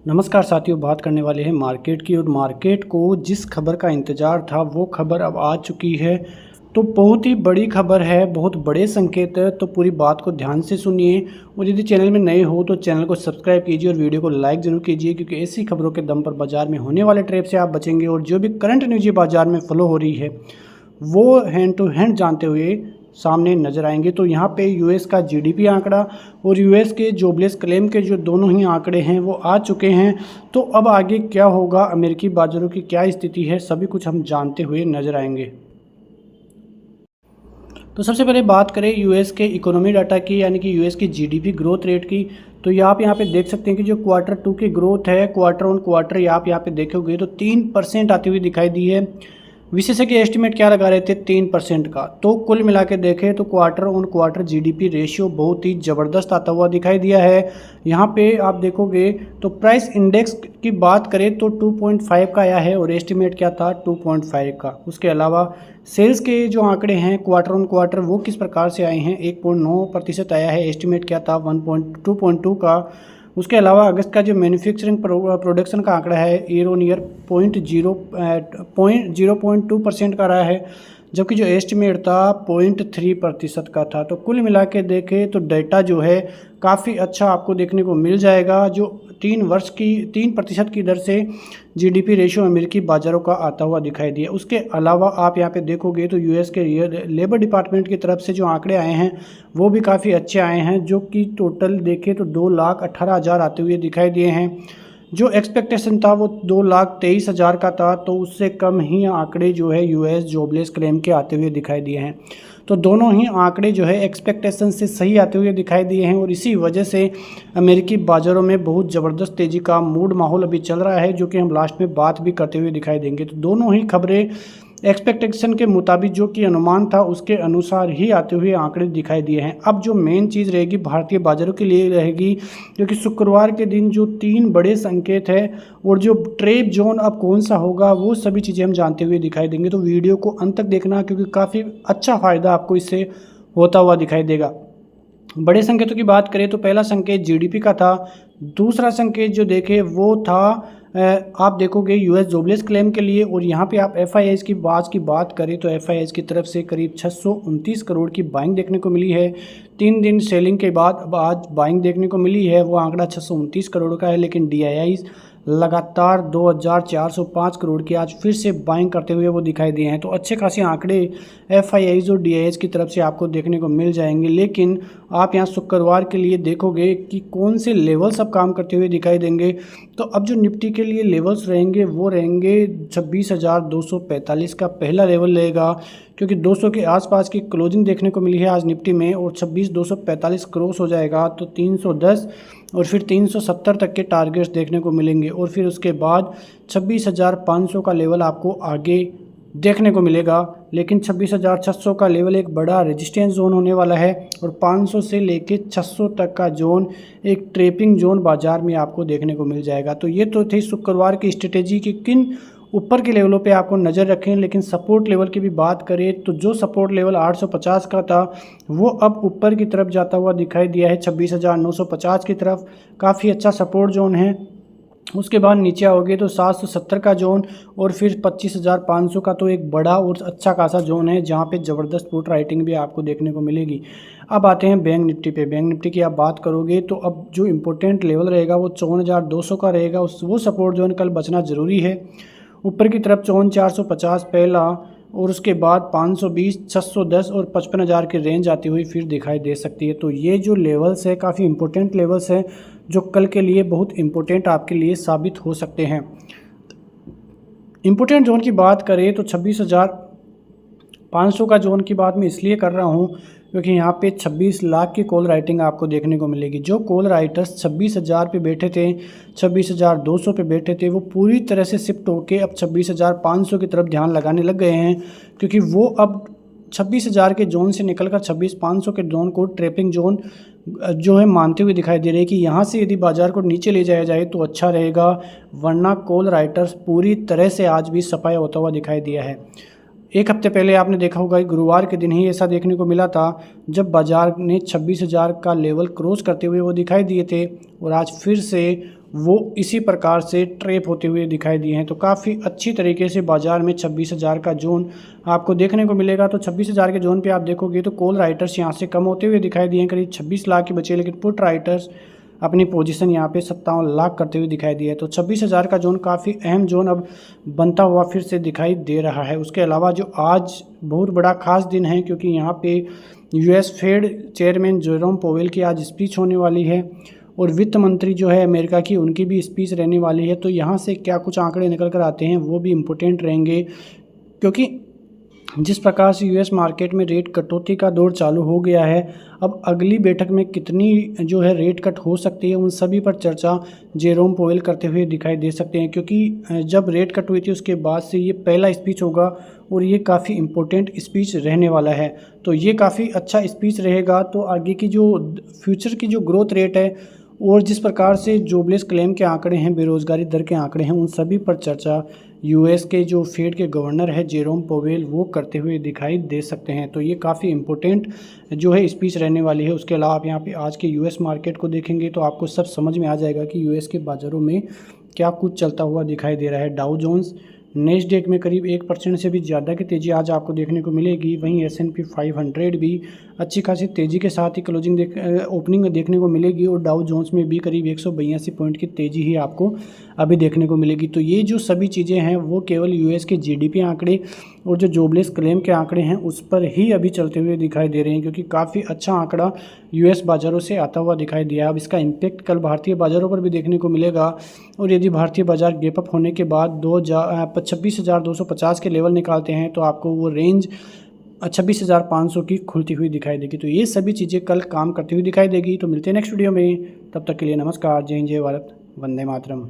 नमस्कार साथियों, बात करने वाले हैं मार्केट की। और मार्केट को जिस खबर का इंतज़ार था वो खबर अब आ चुकी है। तो बहुत ही बड़ी खबर है, बहुत बड़े संकेत है, तो पूरी बात को ध्यान से सुनिए। और यदि चैनल में नए हो तो चैनल को सब्सक्राइब कीजिए और वीडियो को लाइक ज़रूर कीजिए, क्योंकि ऐसी खबरों के दम पर बाज़ार में होने वाले ट्रैप से आप बचेंगे। और जो भी करंट न्यूज़ बाज़ार में फॉलो हो रही है वो हैंड टू हैंड जानते हुए सामने नज़र आएंगे। तो यहाँ पे यूएस का जीडीपी आंकड़ा और यूएस के जॉबलेस क्लेम के जो दोनों ही आंकड़े हैं वो आ चुके हैं। तो अब आगे क्या होगा, अमेरिकी बाजारों की क्या स्थिति है, सभी कुछ हम जानते हुए नज़र आएंगे। तो सबसे पहले बात करें यूएस के इकोनॉमी डाटा की, यानी कि यूएस की जीडीपी ग्रोथ रेट की। तो आप यहाँ पे देख सकते हैं कि जो क्वार्टर 2 की ग्रोथ है, क्वार्टर ऑन क्वार्टर आप यहाँ पे देखोगे तो 3% आती हुई दिखाई दी है। विशेषज्ञ एस्टिमेट क्या लगा रहे थे, 3% का। तो कुल मिला के देखें तो quarter on quarter GDP ratio बहुत ही ज़बरदस्त आता हुआ दिखाई दिया है। यहाँ पे आप देखोगे तो प्राइस इंडेक्स की बात करें तो 2.5 का आया है और एस्टिमेट क्या था, 2.5 का। उसके अलावा सेल्स के जो आंकड़े हैं क्वार्टर ऑन क्वार्टर वो किस प्रकार से आए हैं, 1.9% आया है, एस्टिमेट क्या था 2.2 का। उसके अलावा अगस्त का जो मैन्युफैक्चरिंग प्रोडक्शन का आंकड़ा है ईयर ऑन ईयर 0.2% का रहा है, जबकि जो एस्टिमेट था 0.3% का था। तो कुल मिला के देखें तो डेटा जो है काफ़ी अच्छा आपको देखने को मिल जाएगा, जो 3% की दर से जीडीपी रेशियो अमेरिकी बाज़ारों का आता हुआ दिखाई दिया। उसके अलावा आप यहाँ पे देखोगे तो यूएस के लेबर डिपार्टमेंट की तरफ से जो आंकड़े आए हैं वो भी काफ़ी अच्छे आए हैं, जो कि टोटल देखें तो 2,18,000 आते हुए दिखाई दिए हैं। जो एक्सपेक्टेशन था वो 2,23,000 का था, तो उससे कम ही आंकड़े जो है यूएस जॉबलेस क्लेम के आते हुए दिखाई दिए हैं। तो दोनों ही आंकड़े जो है एक्सपेक्टेशन से सही आते हुए दिखाई दिए हैं, और इसी वजह से अमेरिकी बाज़ारों में बहुत ज़बरदस्त तेज़ी का मूड माहौल अभी चल रहा है, जो कि हम लास्ट में बात भी करते हुए दिखाई देंगे। तो दोनों ही खबरें एक्सपेक्टेशन के मुताबिक जो कि अनुमान था उसके अनुसार ही आते हुए आंकड़े दिखाई दिए हैं। अब जो मेन चीज़ रहेगी भारतीय बाजारों के लिए रहेगी, क्योंकि शुक्रवार के दिन जो 3 बड़े संकेत है और जो ट्रेप जोन अब कौन सा होगा वो सभी चीज़ें हम जानते हुए दिखाई देंगे। तो वीडियो को अंत तक देखना, क्योंकि काफ़ी अच्छा फ़ायदा आपको इससे होता हुआ दिखाई देगा। बड़े संकेतों की बात करें तो पहला संकेत जीडीपी का था। दूसरा संकेत जो देखे वो था आप देखोगे यूएस जॉबलेस क्लेम के लिए। और यहाँ पे आप एफआईआईज की बात करें तो एफआईआईज की तरफ से करीब 629 करोड़ की बाइंग देखने को मिली है। 3 दिन सेलिंग के बाद अब आज बाइंग देखने को मिली है, वो आंकड़ा 629 करोड़ का है। लेकिन डीआईआईज लगातार 2,405 करोड़ की आज फिर से बाइंग करते हुए वो दिखाई दिए हैं। तो अच्छे खासे आंकड़े एफआईआईज और डीआईआईज की तरफ से आपको देखने को मिल जाएंगे। लेकिन आप यहाँ शुक्रवार के लिए देखोगे कि कौन से लेवल्स अब काम करते हुए दिखाई देंगे। तो अब जो निफ्टी के लिए लेवल्स रहेंगे वो रहेंगे 26,245 का पहला लेवल रहेगा, क्योंकि 200 के आसपास की क्लोजिंग देखने को मिली है आज निफ्टी में, और 26,245 क्रॉस हो जाएगा तो 310 और फिर 370 तक के टारगेट्स देखने को मिलेंगे। और फिर उसके बाद 26,500 का लेवल आपको आगे देखने को मिलेगा। लेकिन 26,600 का लेवल एक बड़ा रेजिस्टेंस जोन होने वाला है, और 500 से लेके 600 तक का जोन एक ट्रेपिंग जोन बाजार में आपको देखने को मिल जाएगा। तो ये तो थी शुक्रवार की स्ट्रेटेजी की किन ऊपर के लेवलों पे आपको नज़र रखें। लेकिन सपोर्ट लेवल की भी बात करें तो जो सपोर्ट लेवल 850 का था वो अब ऊपर की तरफ जाता हुआ दिखाई दिया है 26,950 की तरफ, काफ़ी अच्छा सपोर्ट जोन है। उसके बाद नीचे आओगे तो 770 का जोन और फिर 25,500 का तो एक बड़ा और अच्छा खासा जोन है, जहाँ पे ज़बरदस्त पुट राइटिंग भी आपको देखने को मिलेगी। अब आते हैं बैंक निफ्टी पे। बैंक निफ्टी की आप बात करोगे तो अब जो इम्पोर्टेंट लेवल रहेगा वो 54,200 का रहेगा, वो सपोर्ट जोन कल बचना ज़रूरी है। ऊपर की तरफ 54,450 पहला, और उसके बाद 520, 610 और 55,000 की रेंज आती हुई फिर दिखाई दे सकती है। तो ये जो लेवल्स है काफ़ी इंपॉर्टेंट लेवल्स हैं, जो कल के लिए बहुत इंपॉर्टेंट आपके लिए साबित हो सकते हैं। इंपॉर्टेंट जोन की बात करें तो 26,500 का जोन की बात मैं इसलिए कर रहा हूँ क्योंकि यहाँ पे 26 लाख की कॉल राइटिंग आपको देखने को मिलेगी। जो कॉल राइटर्स 26,000 पे बैठे थे, 26,200 पे बैठे थे, वो पूरी तरह से शिफ्ट होके अब 26,500 की तरफ ध्यान लगाने लग गए हैं, क्योंकि वो अब 26,000 के जोन से निकलकर 26,500 के जोन को ट्रैपिंग जोन जो है मानते हुए दिखाई दे रहे हैं कि यहाँ से यदि बाजार को नीचे ले जाया जाए तो अच्छा रहेगा, वरना कॉल राइटर्स पूरी तरह से आज भी सफाया होता हुआ दिखाई दिया है। एक हफ्ते पहले आपने देखा होगा कि गुरुवार के दिन ही ऐसा देखने को मिला था, जब बाजार ने 26,000 का लेवल क्रॉस करते हुए वो दिखाई दिए थे, और आज फिर से वो इसी प्रकार से ट्रैप होते हुए दिखाई दिए हैं। तो काफ़ी अच्छी तरीके से बाज़ार में 26,000 का जोन आपको देखने को मिलेगा। तो 26,000 के जोन पे आप देखोगे तो कॉल राइटर्स यहाँ से कम होते हुए दिखाई दिए हैं, करीब 26 लाख के बचे, लेकिन पुट राइटर्स अपनी पोजीशन यहाँ पे 57 लाख करते हुए दिखाई दिए। तो 26,000 का जोन काफ़ी अहम जोन अब बनता हुआ फिर से दिखाई दे रहा है। उसके अलावा जो आज बहुत बड़ा खास दिन है, क्योंकि यहाँ पे US Fed chairman Jerome Powell की आज स्पीच होने वाली है और वित्त मंत्री जो है अमेरिका की, उनकी भी स्पीच रहने वाली है। तो यहाँ से क्या कुछ आंकड़े निकल कर आते हैं वो भी इम्पोर्टेंट रहेंगे, क्योंकि जिस प्रकार से यूएस मार्केट में रेट कटौती का दौर चालू हो गया है, अब अगली बैठक में कितनी जो है रेट कट हो सकती है, उन सभी पर चर्चा जेरोम पोवेल करते हुए दिखाई दे सकते हैं। क्योंकि जब रेट कट हुई थी उसके बाद से ये पहला स्पीच होगा और ये काफ़ी इम्पोर्टेंट स्पीच रहने वाला है। तो ये काफ़ी अच्छा स्पीच रहेगा। तो आगे की जो फ्यूचर की जो ग्रोथ रेट है और जिस प्रकार से जॉबलेस क्लेम के आंकड़े हैं, बेरोज़गारी दर के आंकड़े हैं, उन सभी पर चर्चा यूएस के जो फेड के गवर्नर है जेरोम पोवेल वो करते हुए दिखाई दे सकते हैं। तो ये काफ़ी इम्पोर्टेंट जो है स्पीच रहने वाली है। उसके अलावा आप यहाँ पे आज के यूएस मार्केट को देखेंगे तो आपको सब समझ में आ जाएगा कि यूएस के बाज़ारों में क्या कुछ चलता हुआ दिखाई दे रहा है। डाउ जोन्स नेस्डेक में करीब 1% से भी ज़्यादा की तेज़ी आज आपको देखने को मिलेगी। वहीं S&P 500 भी अच्छी खासी तेज़ी के साथ ही ओपनिंग देखने को मिलेगी और डाउ जोन्स में भी करीब 182 पॉइंट की तेज़ी ही आपको अभी देखने को मिलेगी। तो ये जो सभी चीज़ें हैं वो केवल यूएस के जीडीपी आंकड़े और जो जॉबलेस क्लेम के आंकड़े हैं उस पर ही अभी चलते हुए दिखाई दे रहे हैं, क्योंकि काफ़ी अच्छा आंकड़ा यूएस बाज़ारों से आता हुआ दिखाई दिया। अब इसका इम्पैक्ट कल भारतीय बाज़ारों पर भी देखने को मिलेगा और यदि भारतीय बाज़ार गैप अप होने के बाद 26,250 के लेवल निकालते हैं तो आपको वो रेंज 26,500 की खुलती हुई दिखाई देगी। तो ये सभी चीज़ें कल काम करती हुई दिखाई देगी। तो मिलते हैं नेक्स्ट वीडियो में, तब तक के लिए नमस्कार, जय हिंद, जय भारत, वंदे मातरम।